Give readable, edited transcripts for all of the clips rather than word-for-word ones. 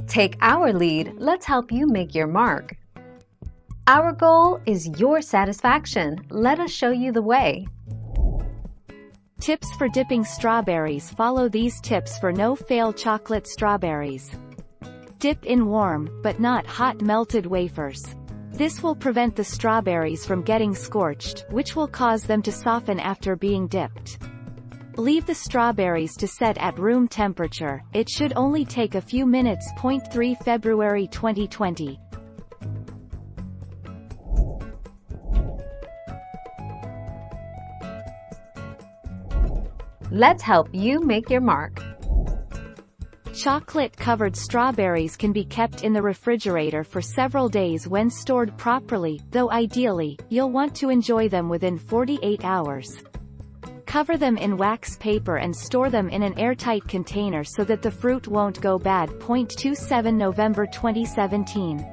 Take our lead, let's help you make your mark. Our goal is your satisfaction. Let us show you the way. Tips for dipping strawberries. Follow these tips for no-fail chocolate strawberries. Dip in warm, but not hot melted wafers. This will prevent the strawberries from getting scorched, which will cause them to soften after being dipped. Leave the strawberries to set at room temperature. It should only take a few minutes. 3 February 2020. Let's help you make your mark. Chocolate-covered strawberries can be kept in the refrigerator for several days when stored properly, though ideally, you'll want to enjoy them within 48 hours. Cover them in wax paper and store them in an airtight container so that the fruit won't go bad. 27 November 2017.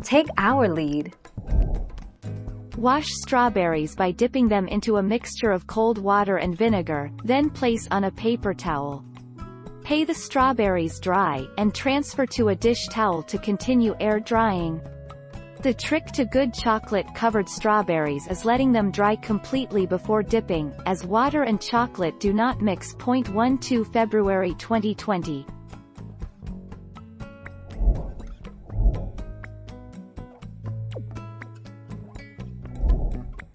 Take our lead. Wash strawberries by dipping them into a mixture of cold water and vinegar, then place on a paper towel. Pay the strawberries dry, and transfer to a dish towel to continue air drying. The trick to good chocolate-covered strawberries is letting them dry completely before dipping, as water and chocolate do not mix. 12 February 2020.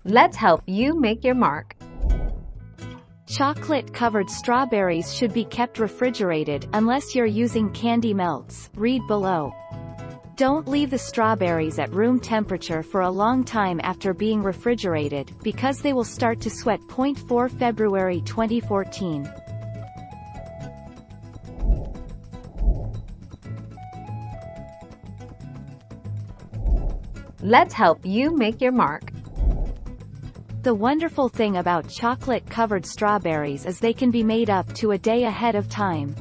Let's help you make your mark. Chocolate-covered strawberries should be kept refrigerated unless you're using candy melts. Read below. Don't leave the strawberries at room temperature for a long time after being refrigerated, because they will start to sweat. 4 February 2014. Let's help you make your mark. The wonderful thing about chocolate-covered strawberries is they can be made up to a day ahead of time.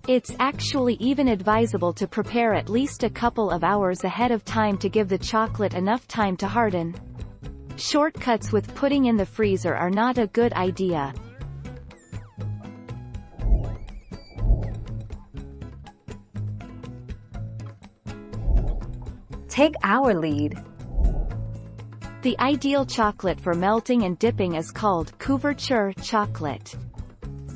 It's actually even advisable to prepare at least a couple of hours ahead of time to give the chocolate enough time to harden. Shortcuts with putting in the freezer are not a good idea. Take our lead. The ideal chocolate for melting and dipping is called couverture chocolate.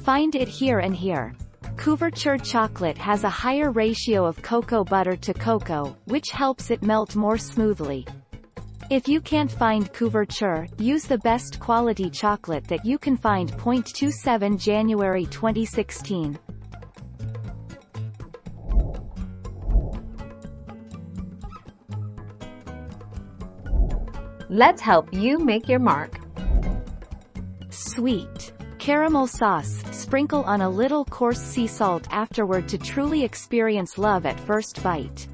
Find it here and here. Couverture chocolate has a higher ratio of cocoa butter to cocoa, which helps it melt more smoothly. If you can't find couverture, use the best quality chocolate that you can find. 27 January 2016. Let's help you make your mark. Sweet caramel sauce. Sprinkle on a little coarse sea salt afterward to truly experience love at first bite.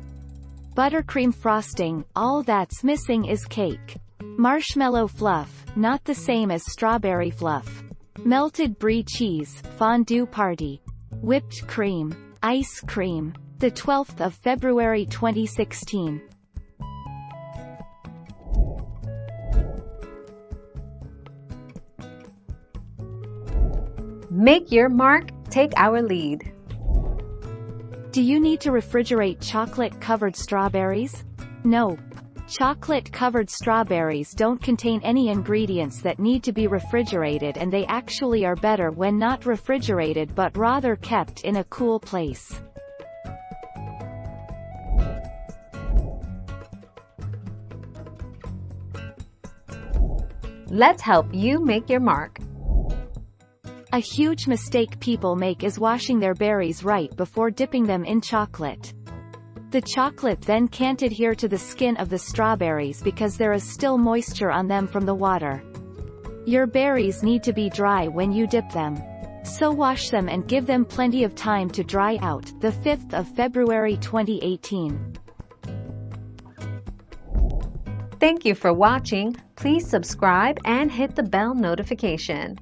Buttercream frosting. All that's missing is cake. Marshmallow fluff. Not the same as strawberry fluff. Melted brie cheese. Fondue party. Whipped cream. Ice cream. The 12th of February 2016. Make your mark, take our lead. Do you need to refrigerate chocolate-covered strawberries? Nope. Chocolate-covered strawberries don't contain any ingredients that need to be refrigerated, and they actually are better when not refrigerated but rather kept in a cool place. Let's help you make your mark. A huge mistake people make is washing their berries right before dipping them in chocolate. The chocolate then can't adhere to the skin of the strawberries because there is still moisture on them from the water. Your berries need to be dry when you dip them. So wash them and give them plenty of time to dry out. The 5th of February 2018. Thank you for watching. Please subscribe and hit the bell notification.